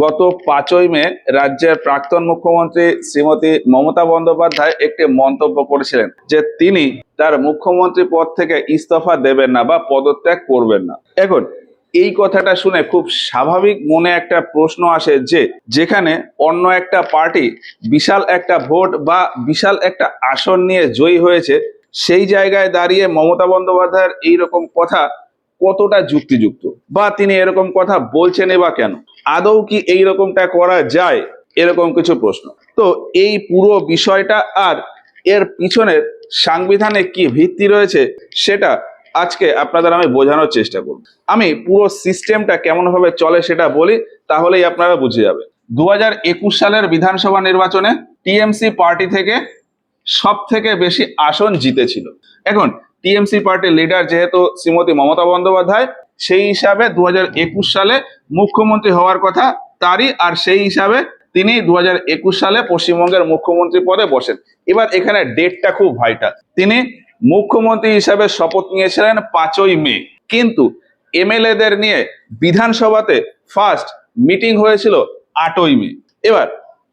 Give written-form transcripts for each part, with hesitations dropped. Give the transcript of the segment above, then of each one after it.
গত 5ই মে রাজ্যের প্রাক্তন মুখ্যমন্ত্রী শ্রীমতী মমতা বন্দ্যোপাধ্যায় একটি মন্তব্য করেছিলেন যে তিনি তার মুখ্যমন্ত্রী পদ থেকে ইস্তফা দেবেন না বা পদত্যাগ করবেন না। এখন এই কথাটা শুনে খুব স্বাভাবিক মনে একটা প্রশ্ন আসে যে যেখানে অন্য একটা পার্টি বিশাল একটা ভোট বা বিশাল একটা আসন নিয়ে জয়ী হয়েছে, সেই জায়গায় দাঁড়িয়ে মমতা বন্দ্যোপাধ্যায়ের এইরকম কথা কতটা যুক্তিযুক্ত, বা তিনি এরকম কথা বলছেনই বা কেন, আদৌ কি এইরকমটা করা যায়, এরকম কিছু প্রশ্ন। তো এই পুরো বিষয়টা আর এর পিছনের সাংবিধানে কি ভিত্তি রয়েছে সেটা আজকে আপনাদের আমি বোঝানোর চেষ্টা করব। আমি পুরো সিস্টেমটা কেমন ভাবে চলে সেটা বলি, তাহলেই আপনারা বুঝে যাবে। 2021 সালের বিধানসভা নির্বাচনে টিএমসি পার্টি থেকে সব থেকে বেশি আসন জিতেছিল। এখন টিএমসি পার্টির লিডার যেহেতু শ্রীমতী মমতা বন্দ্যোপাধ্যায়, সেই হিসাবে 2021 সালে মুখ্যমন্ত্রী হওয়ার কথা তারই, আর সেই হিসাবে তিনি 2021 সালে পশ্চিমবঙ্গের মুখ্যমন্ত্রী পদে বসেন। এবার এখানে ডেটটা খুব ভাইটাল। তিনি মুখ্যমন্ত্রী হিসাবে শপথ নিয়েছিলেন 5ই মে, কিন্তু এমএলএদের নিয়ে বিধানসভাতে ফার্স্ট মিটিং হয়েছিল 8ই মে। এবার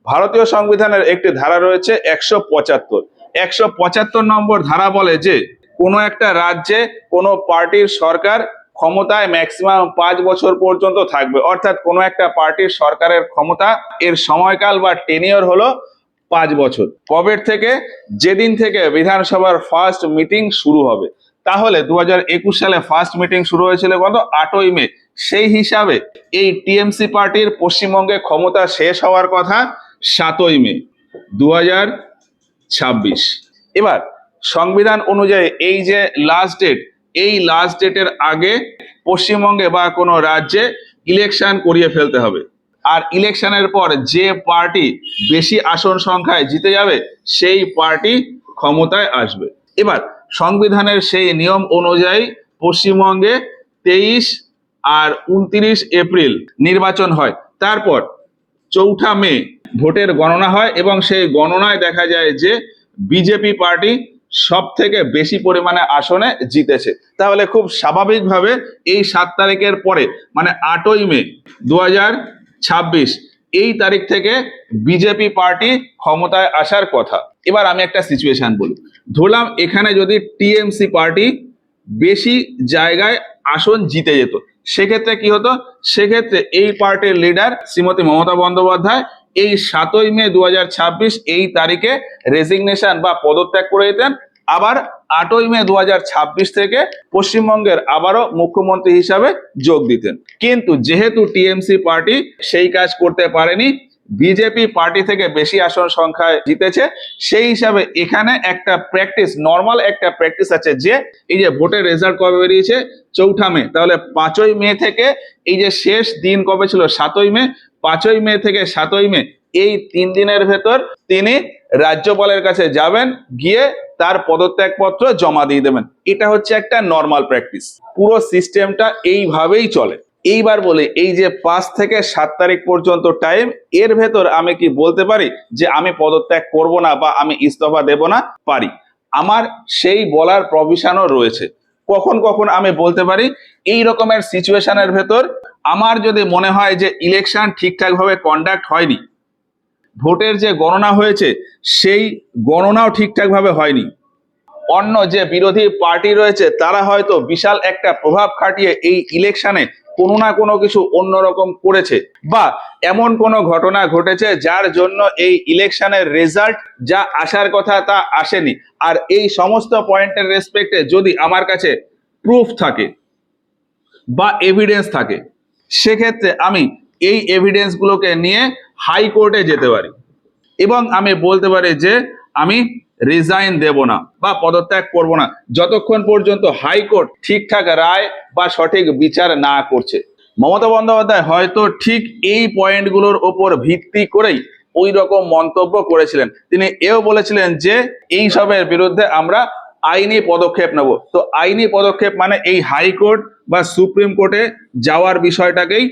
ভারতীয় সংবিধানের একটি ধারা রয়েছে 175 নম্বর ধারা বলে যে কোনো একটা রাজ্যে কোনো পার্টির সরকার ক্ষমতায় ম্যাক্সিমাম 5 বছর পর্যন্ত থাকবে, অর্থাৎ কোনো একটা পার্টির সরকারের ক্ষমতা এর সময়কাল বা টেনিয়র হলো 5 বছর। কবে থেকে? যেদিন থেকে বিধানসভার ফার্স্ট মিটিং শুরু হবে। তাহলে 2021 সালে ফার্স্ট মিটিং শুরু হয়েছিল কত? 8ই মে। সেই হিসাবে এই টিএমসি পার্টির পশ্চিমবঙ্গে ক্ষমতা শেষ হওয়ার কথা 7ই মে 2026। এবার সংবিধান অনুযায়ী এই যে লাস্ট ডেট, এই লাস্ট ডেটের আগে পশ্চিমবঙ্গে বা কোনো রাজ্যে ইলেকশন করিয়ে ফেলতে হবে। আর ইলেকশনের পর যে পার্টি বেশি আসন সংখ্যায় জিতে যাবে সেই পার্টি ক্ষমতায় আসবে। এবার সংবিধানের সেই নিয়ম অনুযায়ী পশ্চিমবঙ্গে 23 আর 29 এপ্রিল নির্বাচন হয়। তারপর 4 মে ভোটের গণনা হয় এবং সেই গণনায় দেখা যায় যে বিজেপি পার্টি সব থেকে বেশি পরিমাণে আসনে জিতেছে। তাহলে খুব স্বাভাবিকভাবে এই 7 তারিখের পরে মানে 8ই মে 2026 এই তারিখ থেকে বিজেপি পার্টি ক্ষমতায় আসার কথা। এবার আমি একটা সিচুয়েশন বলি, ধরলাম এখানে যদি টিএমসি পার্টি বেশি জায়গায় আসন জিতে যেত, সেক্ষেত্রে কি হতো? সেক্ষেত্রে এই পার্টির লিডার শ্রীমতী মমতা বন্দ্যোপাধ্যায় এই 7ই মে 2026 এই তারিখে রেজিগনেশন বা পদত্যাগ করে দিতেন, আবার 8ই মে 2026 থেকে পশ্চিমবঙ্গের আবারও মুখ্যমন্ত্রী হিসাবে যোগ দিতেন। কিন্তু যেহেতু টিএমসি পার্টি সেই কাজ করতে পারেনি, বিজেপি পার্টি থেকে বেশি আসন সংখ্যায় জিতেছে, সেই হিসাবে এখানে একটা প্র্যাকটিস, নর্মাল একটা প্র্যাকটিস আছে যে এই যে ভোটের রেজাল্ট কবে বেরিয়েছে 4 মে, তাহলে 5ই মে থেকে এই যে শেষ দিন কবে ছিল 7ই মে, 5ই মে থেকে 7ই মে এই 3 দিনের ভেতর তিনি রাজ্যপালের কাছে যাবেন, গিয়ে তার পদত্যাগপত্র জমা দিয়ে দেবেন। এটা হচ্ছে একটা নর্মাল প্র্যাকটিস। পুরো সিস্টেমটা এইভাবেই চলে। এইবার বলি, এই যে 5 থেকে 7 তারিখ পর্যন্ত টাইম, এর ভেতর আমি কি বলতে পারি যে আমি পদত্যাগ করব না বা আমি ইস্তফা দেব না? পারি। আমার সেই বলার প্রভিশনও রয়েছে। কখন কখন আমি বলতে পারি, এই রকমের সিচুয়েশনের ভেতর আমার যদি মনে হয় যে ইলেকশন ঠিকঠাক ভাবে কন্ডাক্ট হয়নি, ভোটের যে গণনা হয়েছে সেই গণনাও ঠিকঠাক ভাবে হয়নি, অন্য যে বিরোধী পার্টি রয়েছে তারা হয়তো বিশাল একটা প্রভাব খাটিয়ে এই ইলেকশনে কোনো না কোনো কিছু অন্যরকম করেছে, বা এমন কোনো ঘটনা ঘটেছে যার জন্য এই ইলেকশনের রেজাল্ট যা আসার কথা তা আসেনি, আর এই সমস্ত পয়েন্টের রেসপেক্টে যদি আমার কাছে প্রুফ থাকে বা এভিডেন্স থাকে, সেক্ষেত্রে আমি এই এভিডেন্সগুলোকে নিয়ে হাইকোর্টে যেতে পারি এবং আমি বলতে পারি যে আমি রিজাইন দেব না বা পদত্যাগ করব না, যতক্ষণ পর্যন্ত হাইকোর্ট ঠিকঠাক রায় বা সঠিক বিচার না করছে। মমতা বন্দ্যোপাধ্যায় হয়তো ঠিক এই পয়েন্টগুলোর ওপর ভিত্তি করেই ওই রকম মন্তব্য করেছিলেন। তিনি এও বলেছিলেন যে এই সবের বিরুদ্ধে আমরা আইনি পদক্ষেপ নেব। তো আইনি পদক্ষেপ মানে এই হাইকোর্ট বা সুপ্রিম কোর্টে যাওয়ার বিষয়টাকেই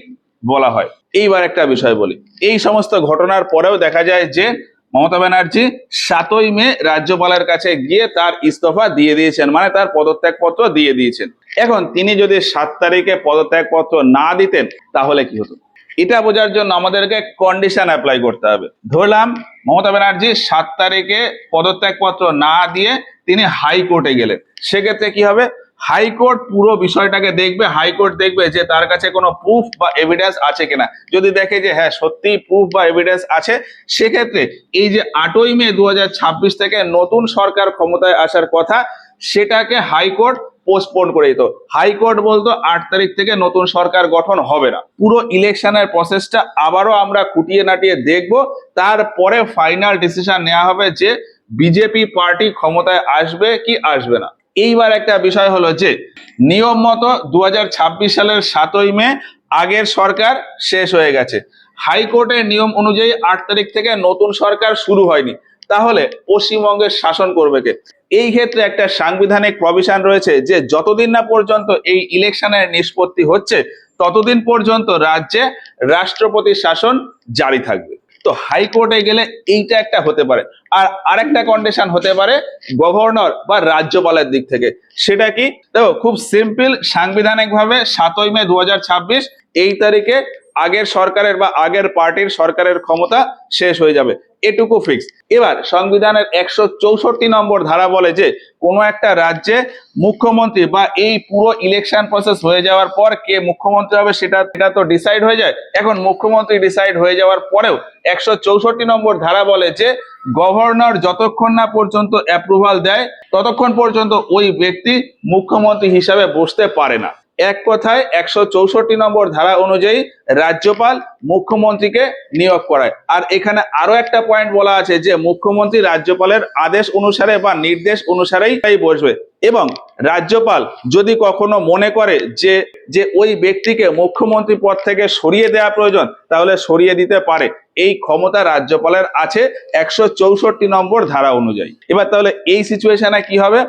বলা হয়। এইবার একটা বিষয় বলি, এই সমস্ত ঘটনার পরেও দেখা যায় যে মমতা ব্যানার্জি 7ই মে রাজ্যপালের কাছে গিয়ে তার ইস্তফা দিয়ে দিয়েছেন, মানে তার পদত্যাগপত্র দিয়ে দিয়েছেন। এখন তিনি যদি 7 তারিখে পদত্যাগপত্র না দিতেন তাহলে কি হতো? এটা বোঝার জন্য আমাদেরকে কন্ডিশন অ্যাপ্লাই করতে হবে। ধরলাম মমতা ব্যানার্জি 7 তারিখে পদত্যাগপত্র না দিয়ে তিনি হাইকোর্টে গেলেন, সেক্ষেত্রে কি হবে? হাইকোর্ট পুরো বিষয়টাকে দেখবে, হাইকোর্ট দেখবে যে তার কাছে কোনো প্রুফ বা এভিডেন্স আছে কিনা। যদি দেখে যে হ্যাঁ সত্যি প্রুফ বা এভিডেন্স আছে, সেক্ষেত্রে এই যে 8ই মে 2026 থেকে নতুন সরকার ক্ষমতায় আসার কথা, সেটাকে হাইকোর্ট পোস্টপোন করে দিত। হাইকোর্ট বলতো 8 তারিখ থেকে নতুন সরকার গঠন হবে না, পুরো ইলেকশনের প্রসেসটা আবারও আমরা খুঁটিয়ে নাটিয়ে দেখব, তারপরে ফাইনাল ডিসিশন নেওয়া হবে যে বিজেপি পার্টি ক্ষমতায় আসবে কি আসবে না। এইবার একটা বিষয় হলো যে নিয়ম মতো 2026 সালের 7ই মে আগের সরকার শেষ হয়ে গেছে, হাইকোর্টের নিয়ম অনুযায়ী 8 তারিখ থেকে নতুন সরকার শুরু হয়নি, তাহলে পশ্চিমবঙ্গের শাসন করবে কে? এই ক্ষেত্রে একটা সাংবিধানিক প্রভিশন রয়েছে যে যতদিন না পর্যন্ত এই ইলেকশনের নিষ্পত্তি হচ্ছে, ততদিন পর্যন্ত রাজ্যে রাষ্ট্রপতির শাসন জারি থাকবে। তো হাইকোর্টে গেলে এইটা একটা হতে পারে। আর আরেকটা কন্ডিশন হতে পারে গভর্নর বা রাজ্যপালের দিক থেকে। সেটা কি? দেখো খুব সিম্পল, সাংবিধানিক ভাবে 7ই মে 2026 এই তারিখে আগের সরকারের বা আগের পার্টির সরকারের ক্ষমতা শেষ হয়ে যাবে, এটুকু ফিক্স। এবার সংবিধানের 164 নম্বর ধারা বলে যে কোনো একটা রাজ্যে মুখ্যমন্ত্রী বা এই পুরো ইলেকশন প্রসেস হয়ে যাওয়ার পর কে মুখ্যমন্ত্রী হবে সেটা তো ডিসাইড হয়ে যায়। এখন মুখ্যমন্ত্রী ডিসাইড হয়ে যাওয়ার পরেও 164 নম্বর ধারা বলে যে গভর্নর যতক্ষণ না পর্যন্ত অ্যাপ্রুভাল দেয়, ততক্ষণ পর্যন্ত ওই ব্যক্তি মুখ্যমন্ত্রী হিসাবে বসতে পারে না। এক কথায় 164 নম্বর ধারা অনুযায়ী রাজ্যপাল মুখ্যমন্ত্রীকে নিয়োগ করায়। আর এখানে আরো একটা পয়েন্ট বলা আছে যে মুখ্যমন্ত্রী রাজ্যপালের আদেশ অনুসারে বা নির্দেশ অনুসারেই বসবে, এবং রাজ্যপাল যদি কখনো মনে করে যে যে ওই ব্যক্তিকে মুখ্যমন্ত্রী পদ থেকে সরিয়ে দেওয়া প্রয়োজন, তাহলে সরিয়ে দিতে পারে। এই ক্ষমতা রাজ্যপালের আছে 164 নম্বর ধারা অনুযায়ী। এবার তাহলে এই সিচুয়েশনে কি হবে?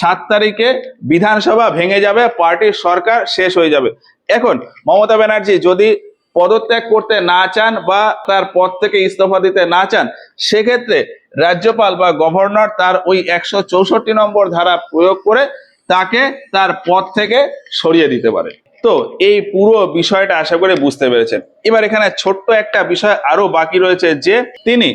7 তারিখে বিধানসভা ভেঙে যাবে, পার্টির সরকার শেষ হয়ে যাবে। এখন মমতা ব্যানার্জি যদি পদত্যাগ করতে না চান বা তার পদ থেকে ইস্তফা দিতে না চান, সেক্ষেত্রে রাজ্যপাল বা গভর্নর তার ওই 164 নম্বর ধারা প্রয়োগ করে তাকে তার পদ থেকে সরিয়ে দিতে পারে। তো এই পুরো বিষয়টা আশা করে বুঝতে পেরেছেন। এবার এখানে ছোট্ট একটা বিষয় আরো বাকি রয়েছে যে তিনি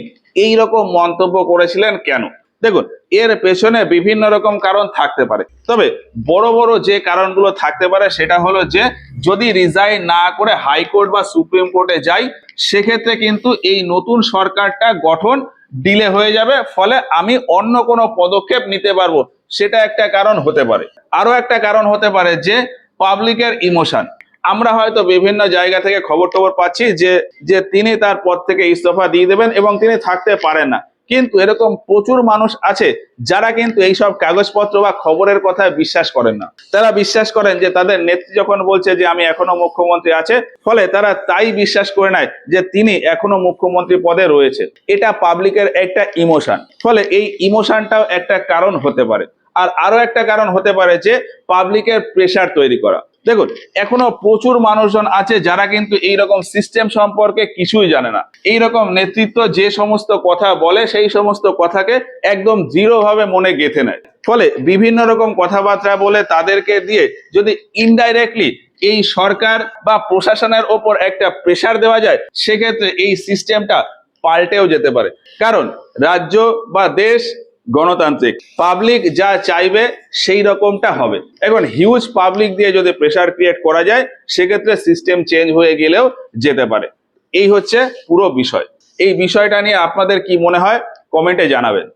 এই রকম মন্তব্য করেছিলেন কেন। দেখুন, এর পেছনে বিভিন্ন রকম কারণ থাকতে পারে, তবে বড় বড় যে কারণগুলো থাকতে পারে সেটা হলো যে যদি রিজাইন না করে হাইকোর্ট বা সুপ্রিম কোর্টে যাই, সেক্ষেত্রে কিন্তু এই নতুন সরকারটা গঠন ডিলে হয়ে যাবে, ফলে আমি অন্য কোনো পদক্ষেপ নিতে পারবো, সেটা একটা কারণ হতে পারে। আরো একটা কারণ হতে পারে যে পাবলিকের ইমোশন। আমরা হয়তো বিভিন্ন জায়গা থেকে খবর টবর পাচ্ছি যে তিনি তার পদ থেকে ইস্তফা দিয়ে দেবেন এবং তিনি থাকতে পারেন না, কিন্তু এরকম প্রচুর মানুষ আছে যারা কিন্তু এইসব কাগজপত্র বা খবরের কথায় বিশ্বাস করেন না। তারা বিশ্বাস করেন যে তাদের নেত্রী যখন বলছে যে আমি এখনো মুখ্যমন্ত্রী আছে, ফলে তারা তাই বিশ্বাস করে নেয় যে তিনি এখনো মুখ্যমন্ত্রী পদে রয়েছে। এটা পাবলিকের একটা ইমোশন, ফলে এই ইমোশনটাও একটা কারণ হতে পারে। আর আরো একটা কারণ হতে পারে যে পাবলিকের প্রেসার তৈরি করা। দেখুন, এখনো প্রচুর মানুষজন আছে যারা কিন্তু এইরকম সিস্টেম সম্পর্কে কিছুই জানে না। এইরকম নেতৃত্ব যে সমস্ত কথা বলে সেই সমস্ত কথাকে একদম দৃঢ় ভাবে মনে গেঁথে নেয়, ফলে বিভিন্ন রকম কথাবার্তা বলে তাদেরকে দিয়ে যদি ইনডাইরেক্টলি এই সরকার বা প্রশাসনের ওপর একটা প্রেসার দেওয়া যায়, সেক্ষেত্রে এই সিস্টেমটা পাল্টেও যেতে পারে। কারণ রাজ্য বা দেশ গণতান্ত্রিক, পাবলিক যা চাইবে সেই রকমটা হবে। এখন হিউজ পাবলিক দিয়ে যদি প্রেসার ক্রিয়েট করা যায়, সেক্ষেত্রে সিস্টেম চেঞ্জ হয়ে গেলেও যেতে পারে। এই হচ্ছে পুরো বিষয়। এই বিষয়টা নিয়ে আপনাদের কি মনে হয় কমেন্টে জানাবেন।